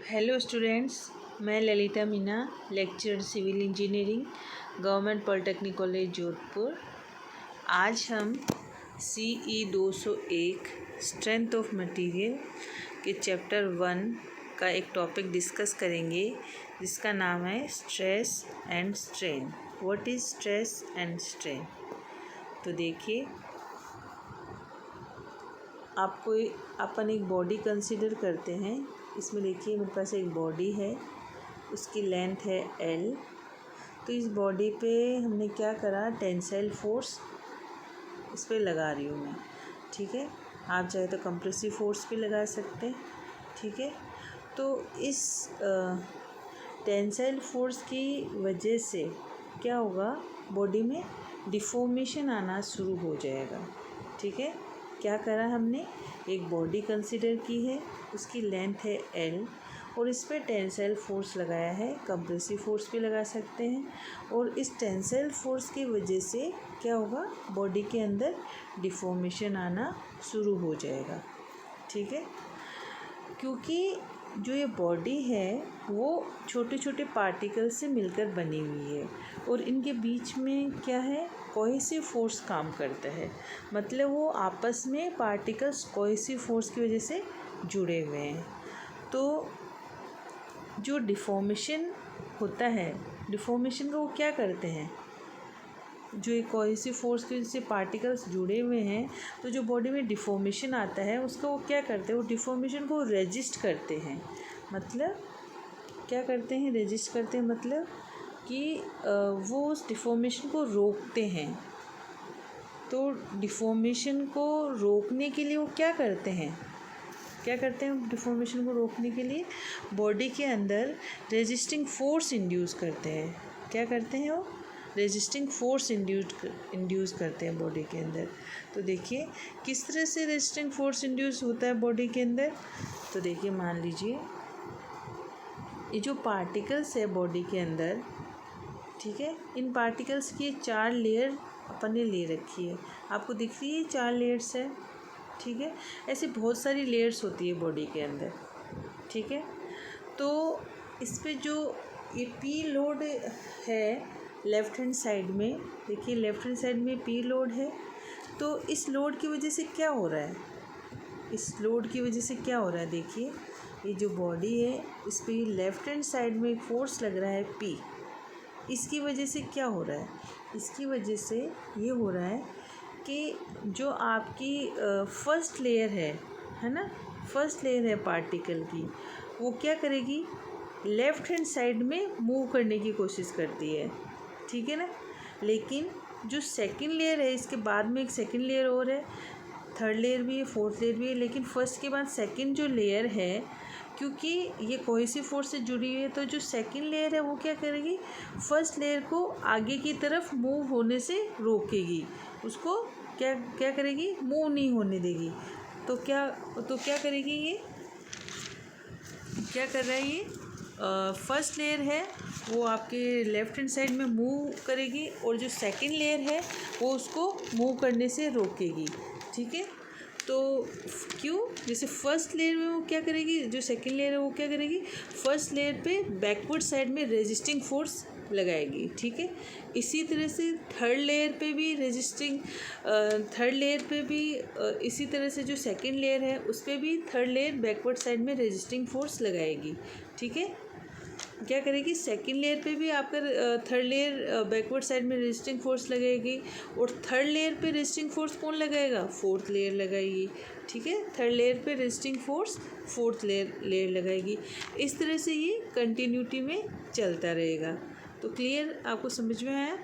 Hello students, मैं Lalita Meena, lecturer civil engineering, government polytechnic college Jodhpur. आज हम CE 201 स्ट्रेंथ ऑफ मटेरियल के चैप्टर 1 का एक टॉपिक डिस्कस करेंगे जिसका नाम है stress and strain. What is stress and strain? तो देखिए, अपन एक बॉडी कंसीडर करते हैं। इसमें देखिए मेरे पास एक बॉडी है, उसकी लेंथ है L। तो इस बॉडी पे हमने क्या करा, टेंसाइल फोर्स इस पे लगा रही हूँ मैं। ठीक है, आप चाहे तो कंप्रेसिव फोर्स भी लगा सकते हैं। ठीक है, तो इस टेंसाइल फोर्स की वजह से क्या होगा, बॉडी में डिफॉर्मेशन आना शुरू हो जाएगा। ठीक है, क्या करा हमने, एक बॉडी कंसीडर की है, उसकी लेंथ है L और इस पर टेंसाइल फोर्स लगाया है। कंप्रेसिव फोर्स भी लगा सकते हैं। और इस टेंसाइल फोर्स की वजह से क्या होगा, बॉडी के अंदर डिफॉर्मेशन आना शुरू हो जाएगा। ठीक है, क्योंकि जो ये बॉडी है वो छोटे छोटे पार्टिकल से मिलकर बनी हुई है और इनके बीच में क्या है, कोहेसिव फोर्स काम करता है। मतलब वो आपस में पार्टिकल्स कोहेसिव फोर्स की वजह से जुड़े हुए हैं। तो जो डिफॉर्मेशन होता है, डिफॉर्मेशन को वो क्या करते हैं, जो एक कोहेसिव फोर्स की वजह से पार्टिकल्स जुड़े हुए हैं, तो जो बॉडी में डिफॉर्मेशन आता है उसको वो क्या करते हैं, वो डिफॉर्मेशन को रेजिस्ट करते हैं। मतलब क्या करते हैं, रेजिस्ट करते हैं, मतलब कि वो उस डिफॉर्मेशन को रोकते हैं। तो डिफॉर्मेशन को रोकने के लिए वो क्या करते हैं, डिफॉर्मेशन को रोकने के लिए बॉडी के अंदर रेजिस्टिंग फोर्स इंड्यूस करते हैं। क्या करते हैं वो, रेजिस्टिंग फोर्स इंड्यूस करते हैं बॉडी के अंदर। तो देखिए किस तरह से रेजिस्टिंग फोर्स इंड्यूस होता है बॉडी के अंदर। तो देखिए, मान लीजिए ये जो पार्टिकल्स है बॉडी के अंदर, ठीक है, इन पार्टिकल्स की 4 लेयर अपन ने ले रखी है। आपको दिख रही है 4 लेयर्स है। ठीक है, ऐसे बहुत सारी लेयर्स होती है बॉडी के अंदर। ठीक है, तो इस पे जो ये P लोड है लेफ़्ट हैंड साइड में, देखिए लेफ़्ट हैंड साइड में P लोड है। तो इस लोड की वजह से क्या हो रहा है, देखिए ये जो बॉडी है इस पे लेफ़्ट हैंड साइड में एक फोर्स लग रहा है P। इसकी वजह से क्या हो रहा है, इसकी वजह से ये हो रहा है कि जो आपकी फर्स्ट लेयर है ना, फर्स्ट लेयर है पार्टिकल की, वो क्या करेगी, लेफ़्ट हैंड साइड में मूव करने की कोशिश करती है। ठीक है ना, लेकिन जो सेकंड लेयर है, इसके बाद में एक सेकंड लेयर और है, थर्ड लेयर भी है, फोर्थ लेयर भी है, लेकिन फर्स्ट के बाद सेकंड जो लेयर है, क्योंकि ये कोहेसिव फोर्स से जुड़ी हुई है, तो जो सेकंड लेयर है वो क्या करेगी, फर्स्ट लेयर को आगे की तरफ मूव होने से रोकेगी, उसको क्या करेगी, मूव नहीं होने देगी। तो क्या करेगी, ये क्या कर रहा है, ये फर्स्ट लेयर है वो आपके लेफ़्ट हैंड साइड में मूव करेगी और जो सेकंड लेयर है वो उसको मूव करने से रोकेगी। ठीक है, तो क्यों, जैसे फर्स्ट लेयर में वो क्या करेगी, जो सेकंड लेयर है वो क्या करेगी, फर्स्ट लेयर पे बैकवर्ड साइड में रेजिस्टिंग फोर्स लगाएगी। ठीक है, इसी तरह से थर्ड लेयर पे भी इसी तरह से जो सेकंड लेयर है उस पर भी थर्ड लेयर बैकवर्ड साइड में रेजिस्टिंग फोर्स लगाएगी। ठीक है, क्या करेगी, सेकंड लेयर पे भी आपका थर्ड लेयर बैकवर्ड साइड में रेजिस्टिंग फोर्स लगेगी और थर्ड लेयर पे रेजिस्टिंग फोर्स कौन लगाएगा, फोर्थ लेयर लगाएगी। ठीक है, थर्ड लेयर पे रेजिस्टिंग फोर्स फोर्थ लेयर लगाएगी। इस तरह से ये कंटिन्यूटी में चलता रहेगा। तो क्लियर, आपको समझ में आया।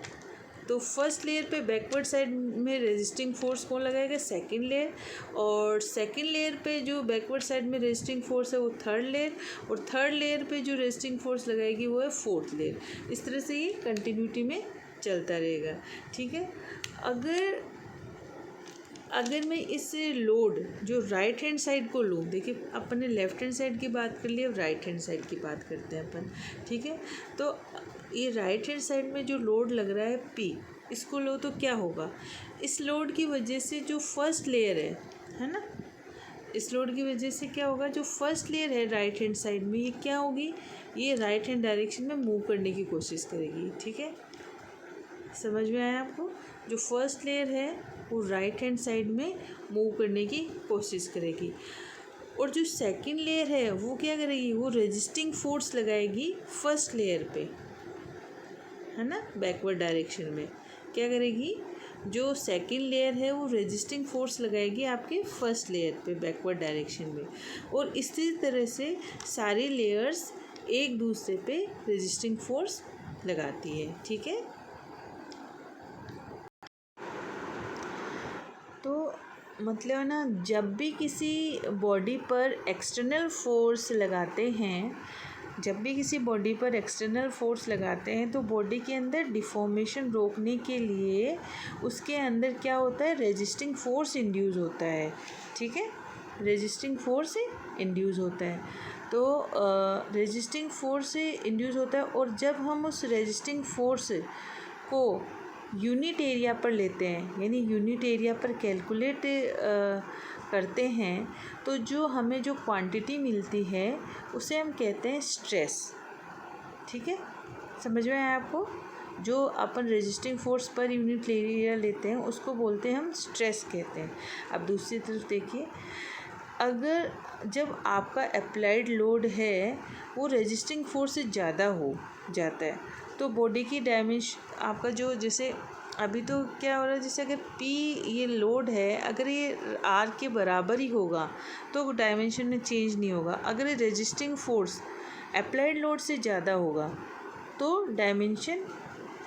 तो फर्स्ट लेयर पे बैकवर्ड साइड में रेजिस्टिंग फोर्स कौन लगाएगा, सेकंड लेयर, और सेकंड लेयर पे जो बैकवर्ड साइड में रेजिस्टिंग फोर्स है वो थर्ड लेयर, और थर्ड लेयर पे जो रेजिस्टिंग फोर्स लगाएगी वो है फोर्थ लेयर। इस तरह से ये कंटिन्यूटी में चलता रहेगा। ठीक है, अगर मैं इस लोड जो राइट हैंड साइड को लूँ, देखिए अपन ने लेफ़्ट हैंड साइड की बात कर ली, अब राइट हैंड साइड की बात करते हैं अपन। ठीक है, तो ये राइट हैंड साइड में जो लोड लग रहा है P, इसको लो तो क्या होगा, इस लोड की वजह से जो फर्स्ट लेयर है ना, इस लोड की वजह से क्या होगा, जो फर्स्ट लेयर है राइट हैंड साइड में, ये क्या होगी, ये राइट हैंड डायरेक्शन में मूव करने की कोशिश करेगी। ठीक है, समझ में आया आपको? जो फर्स्ट लेयर है वो राइट हैंड साइड में मूव करने की कोशिश करेगी, और जो सेकंड लेयर है वो क्या करेगी, वो रेजिस्टिंग फोर्स लगाएगी फर्स्ट लेयर पे, है ना, बैकवर्ड डायरेक्शन में। क्या करेगी, जो सेकंड लेयर है वो रेजिस्टिंग फोर्स लगाएगी आपके फर्स्ट लेयर पे बैकवर्ड डायरेक्शन में, और इसी तरह से सारी लेयर्स एक दूसरे पे रेजिस्टिंग फोर्स लगाती है। ठीक है, तो मतलब ना, जब भी किसी बॉडी पर एक्सटर्नल फोर्स लगाते हैं, जब भी किसी बॉडी पर एक्सटर्नल फोर्स लगाते हैं तो बॉडी के अंदर डिफॉर्मेशन रोकने के लिए उसके अंदर क्या होता है, रेजिस्टिंग फोर्स इंड्यूस होता है। ठीक है, रेजिस्टिंग फोर्स इंड्यूस होता है, तो रेजिस्टिंग फोर्स इंड्यूस होता है, और जब हम उस रेजिस्टिंग फोर्स को यूनिट एरिया पर लेते हैं, यानी यूनिट एरिया पर कैलकुलेट करते हैं, तो जो हमें जो क्वांटिटी मिलती है उसे हम कहते हैं स्ट्रेस। ठीक है, समझ में आया आपको? जो अपन रेजिस्टिंग फोर्स पर यूनिट एरिया लेते हैं उसको बोलते हैं हम स्ट्रेस कहते हैं। अब दूसरी तरफ देखिए, अगर जब आपका अप्लाइड लोड है वो रेजिस्टिंग फोर्स से ज़्यादा हो जाता है तो बॉडी की डायमेंशन आपका जो, जैसे अभी तो क्या हो रहा है, जैसे अगर पी ये लोड है, अगर ये आर के बराबर ही होगा तो डायमेंशन में चेंज नहीं होगा। अगर ये रेजिस्टिंग फोर्स अप्लाइड लोड से ज़्यादा होगा तो डायमेंशन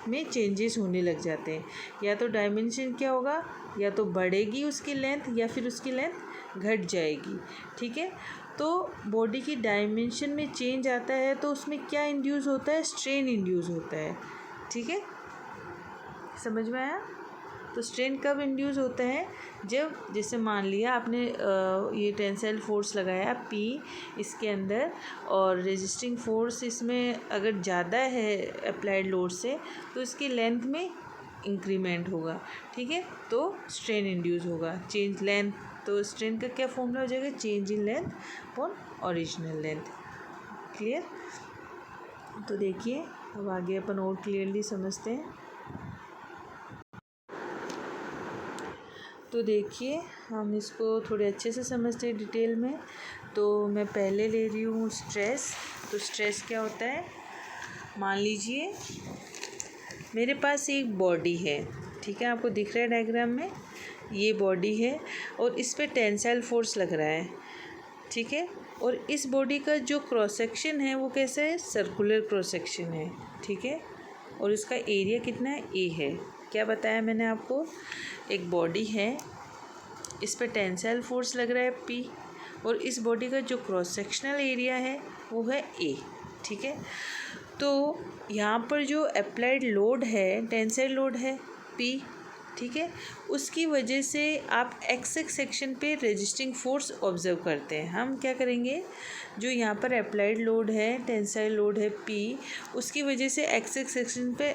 में चेंजेस होने लग जाते हैं। या तो डायमेंशन क्या होगा, या तो बढ़ेगी उसकी लेंथ या फिर उसकी लेंथ घट जाएगी। ठीक है, तो बॉडी की डायमेंशन में चेंज आता है तो उसमें क्या इंड्यूस होता है, स्ट्रेन इंड्यूस होता है। ठीक है, समझ में आया? तो स्ट्रेन कब इंड्यूस होता है, जब जैसे मान लिया आपने ये टेंसाइल फोर्स लगाया पी इसके अंदर, और रेजिस्टिंग फोर्स इसमें अगर ज़्यादा है अप्लाइड लोड से तो इसकी लेंथ में इंक्रीमेंट होगा। ठीक है, तो स्ट्रेन इंड्यूस होगा, चेंज लेंथ, तो स्ट्रेन का क्या फॉर्मूला हो जाएगा, change in length upon original length. Clear? तो देखिए अब आगे अपन और क्लियरली समझते हैं। तो देखिए हम इसको थोड़े अच्छे से समझते हैं डिटेल में। तो मैं पहले ले रही हूँ स्ट्रेस। तो स्ट्रेस क्या होता है, मान लीजिए मेरे पास एक बॉडी है, ठीक है, आपको दिख रहा है डायग्राम में, ये बॉडी है और इस पे टेंसाइल फोर्स लग रहा है। ठीक है, और इस बॉडी का जो क्रॉस सेक्शन है वो कैसा है, सर्कुलर क्रॉस सेक्शन है। ठीक है, और इसका एरिया कितना है, ए है। क्या बताया मैंने आपको, एक बॉडी है, इस पे टेंसाइल फोर्स लग रहा है पी, और इस बॉडी का जो क्रॉस सेक्शनल एरिया है वो है ए। ठीक है, तो यहाँ पर जो अप्लाइड लोड है, टेंसाइल लोड है पी, ठीक है, उसकी वजह से आप एक्स एक्स सेक्शन पे रेजिस्टिंग फोर्स ऑब्जर्व करते हैं। हम क्या करेंगे, जो यहाँ पर अप्लाइड लोड है, टेंसाइल लोड है पी, उसकी वजह से एक्स एक्स सेक्शन पे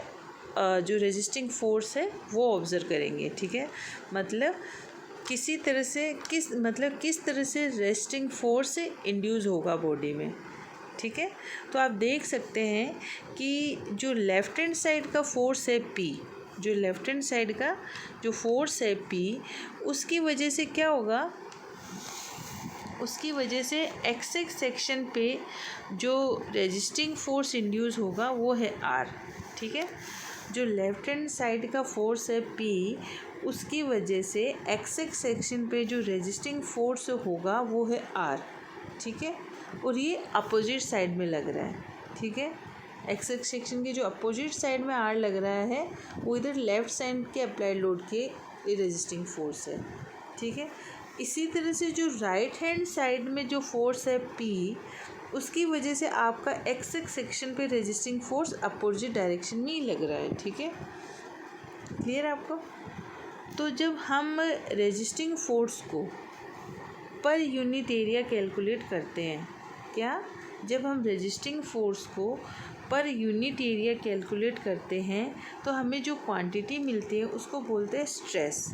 जो रेजिस्टिंग फोर्स है वो ऑब्जर्व करेंगे। ठीक है, मतलब किसी तरह से किस तरह से रेजिस्टिंग फोर्स इंड्यूस होगा बॉडी में। ठीक है, तो आप देख सकते हैं कि जो लेफ़्ट हैंड साइड का फोर्स है पी, जो लेफ़्ट हैंड साइड का जो फोर्स है पी, उसकी वजह से क्या होगा, उसकी वजह से एक्स एक्स सेक्शन पे जो रेजिस्टिंग फोर्स इंड्यूस होगा वो है आर। ठीक है, जो लेफ़्ट हैंड साइड का फोर्स है पी, उसकी वजह से एक्स एक्स सेक्शन पे जो रेजिस्टिंग फोर्स होगा वो है आर। ठीक है, और ये अपोजिट साइड में लग रहा है। ठीक है, एक्स एक्स सेक्शन के जो अपोजिट साइड में आर लग रहा है वो इधर लेफ़्ट साइड के अप्लाइड लोड के रेजिस्टिंग फोर्स है। ठीक है, इसी तरह से जो राइट हैंड साइड में जो फोर्स है पी, उसकी वजह से आपका एक्स एक्स सेक्शन पे रेजिस्टिंग फोर्स अपोजिट डायरेक्शन में ही लग रहा है। ठीक है, क्लियर आपको? तो जब हम रेजिस्टिंग फोर्स को पर यूनिट एरिया कैलकुलेट करते हैं, क्या, जब हम रेजिस्टिंग फोर्स को पर यूनिट एरिया कैलकुलेट करते हैं तो हमें जो क्वांटिटी मिलती है उसको बोलते हैं स्ट्रेस।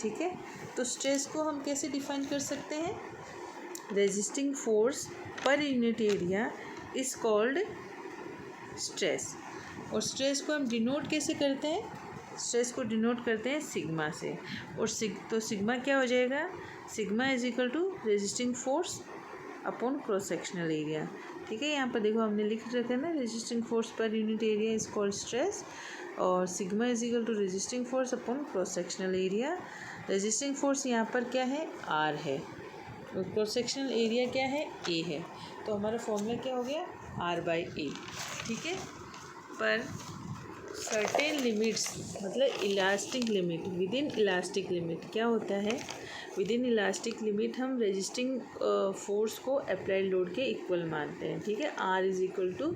ठीक है, तो स्ट्रेस को हम कैसे डिफाइन कर सकते हैं? रेजिस्टिंग फोर्स पर unit area is called stress. और स्ट्रेस को हम डिनोट कैसे करते हैं? स्ट्रेस को डिनोट करते हैं सिग्मा से। और तो सिग्मा क्या हो जाएगा? Sigma is equal to resisting force upon cross sectional area. ठीक है, यहाँ पर देखो हमने लिख रखा है ना, रेजिस्टिंग फोर्स पर unit area is called stress, और sigma is equal to resisting force upon cross sectional area. Resisting force यहाँ पर क्या है? आर है, और क्रॉस सेक्शनल एरिया क्या है? ए है। तो हमारा फॉर्मूला क्या हो गया? R by A. ठीक है, पर सर्टेन लिमिट्स मतलब elastic limit, within elastic limit क्या होता है? विद इन इलास्टिक लिमिट हम रेजिस्टिंग फोर्स को अप्लाइड लोड के इक्वल मानते हैं। ठीक है, R is equal to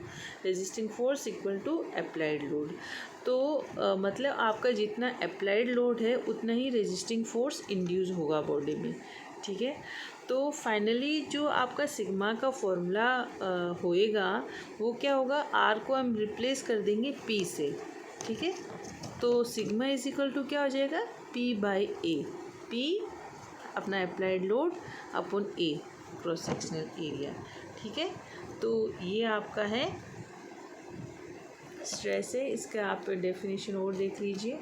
resisting force equal to applied load. तो मतलब आपका जितना अप्लाइड लोड है उतना ही रेजिस्टिंग फोर्स इंड्यूस होगा बॉडी में। ठीक है, तो फाइनली जो आपका सिग्मा का फॉर्मूला होएगा वो क्या होगा? आर को हम रिप्लेस कर देंगे पी से। ठीक है, तो सिग्मा इज इक्वल टू क्या हो जाएगा? P by A. पी अपना अप्लाइड लोड अपॉन ए क्रॉस सेक्शनल एरिया। ठीक है, तो ये आपका है स्ट्रेस है। इसका आप डेफिनेशन और देख लीजिए।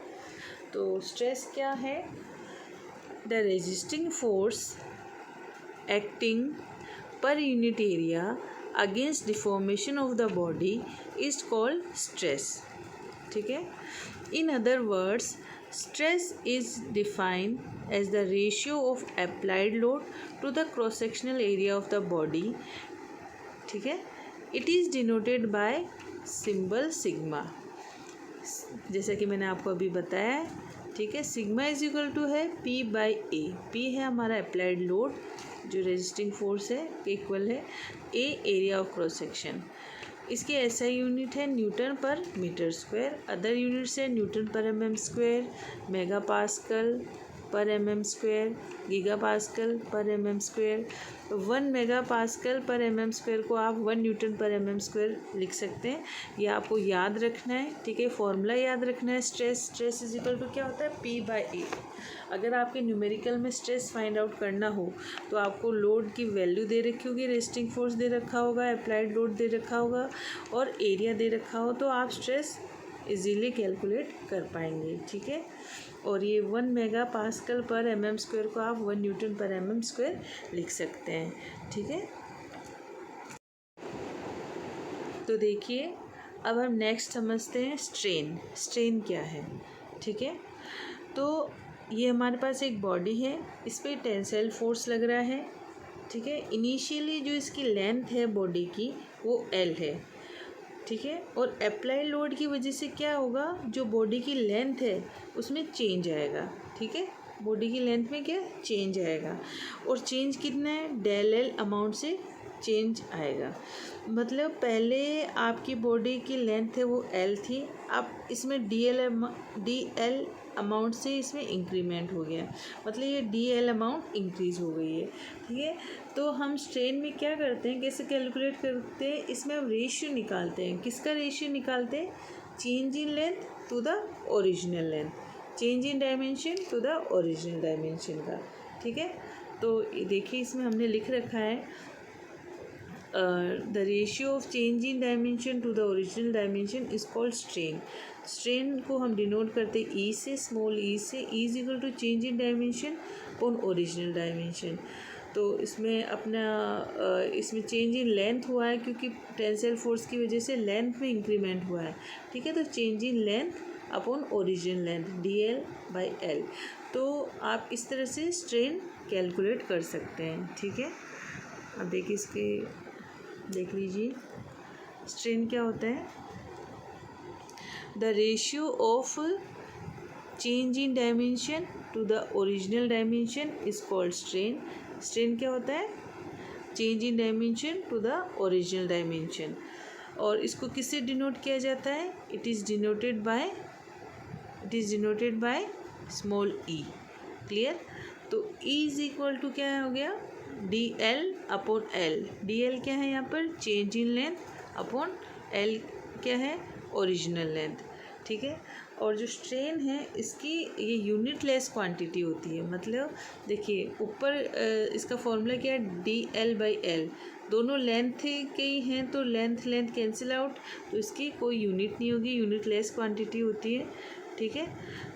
तो स्ट्रेस क्या है? The resisting force acting per unit area against deformation of the body is called stress. ठीक है, in other words stress is defined as the ratio of applied load to the cross sectional area of the body. ठीक है, it is denoted by symbol sigma, जैसा कि मैंने आपको अभी बताया है। ठीक है, सिग्मा इज इक्वल टू है पी बाई ए। पी है हमारा अप्लाइड लोड जो रेजिस्टिंग फोर्स है इक्वल है ए एरिया ऑफ क्रॉस सेक्शन। इसकी एसआई यूनिट है न्यूटन पर मीटर स्क्वायर। अदर यूनिट्स है न्यूटन पर एमएम स्क्वायर, मेगा पास्कल पर एमएम स्क्वायर, गीगा पास्कल पर एमएम स्क्वायर। 1 मेगा पास्कल पर एमएम स्क्वायर को आप 1 न्यूटन पर एमएम स्क्वायर लिख सकते हैं। ये आपको याद रखना है। ठीक है, फॉर्मूला याद रखना है। स्ट्रेस इज इक्वल टू क्या होता है? पी बाई ए। अगर आपके न्यूमेरिकल में स्ट्रेस फाइंड आउट करना हो तो आपको लोड की वैल्यू दे रखी होगी, रेजिस्टिंग फोर्स दे रखा होगा, अप्लाइड लोड दे रखा होगा और एरिया दे रखा हो, तो आप स्ट्रेस इजीली कैलकुलेट कर पाएंगे। ठीक है, और ये 1 मेगा पास्कल पर एमएम स्क्वायर को आप 1 न्यूटन पर एमएम स्क्वायर लिख सकते हैं। ठीक है, तो देखिए अब हम नेक्स्ट समझते हैं स्ट्रेन। स्ट्रेन क्या है? ठीक है, तो ये हमारे पास एक बॉडी है, इस पर टेंसाइल फोर्स लग रहा है। ठीक है, इनिशियली जो इसकी लेंथ है बॉडी की वो एल है। ठीक है, और अप्लाई लोड की वजह से क्या होगा? जो बॉडी की लेंथ है उसमें चेंज आएगा। ठीक है, बॉडी की लेंथ में क्या चेंज आएगा, और चेंज कितना है? डेल एल अमाउंट से चेंज आएगा। मतलब पहले आपकी बॉडी की लेंथ है वो एल थी, अब इसमें डी एल अमाउंट से इसमें इंक्रीमेंट हो गया, मतलब ये डी एल अमाउंट इंक्रीज़ हो गई है। ठीक है, तो हम स्ट्रेन में क्या करते हैं, कैसे कैलकुलेट करते हैं? इसमें हम रेशियो निकालते हैं। किसका रेशियो निकालते हैं? Change in length to the original length, change in dimension to the original dimension का। ठीक है, तो देखिए इसमें हमने लिख रखा है the ratio of change in dimension to the original dimension is called strain. Strain को हम डिनोट करते हैं ई से, स्मॉल ई से। E is equal to change in dimension upon original dimension. तो इसमें अपना इसमें चेंज इन लेंथ हुआ है क्योंकि टेंसाइल फोर्स की वजह से लेंथ में इंक्रीमेंट हुआ है। ठीक है, तो change in length upon original length D L by L. तो आप इस तरह से स्ट्रेन कैलकुलेट कर सकते हैं। ठीक है, अब देखिए इसके देख लीजिए स्ट्रेन क्या होता है? The ratio of change in dimension to the original dimension is called strain. Strain क्या होता है? Change in dimension to the original dimension. और इसको किससे डिनोट किया जाता है? It is denoted by small E. Clear? तो ई इज इक्वल टू क्या हो गया? D L upon L. D L क्या है यहाँ पर? Change in length upon L क्या है? Original length. ठीक है, और जो स्ट्रेन है इसकी ये यूनिट लेस क्वांटिटी होती है। मतलब देखिए ऊपर इसका फॉर्मूला क्या है, DL/L, दोनों लेंथ के ही हैं तो लेंथ लेंथ कैंसिल आउट, तो इसकी कोई यूनिट नहीं होगी, यूनिट लेस क्वांटिटी होती है। ठीक है,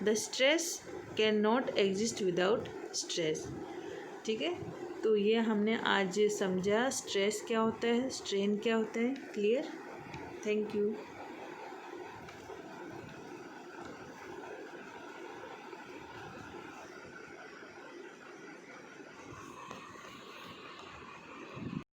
the stress can not exist without stress. ठीक है, तो ये हमने आज समझा स्ट्रेस क्या होता है, स्ट्रेन क्या होता है। क्लियर? Thank you.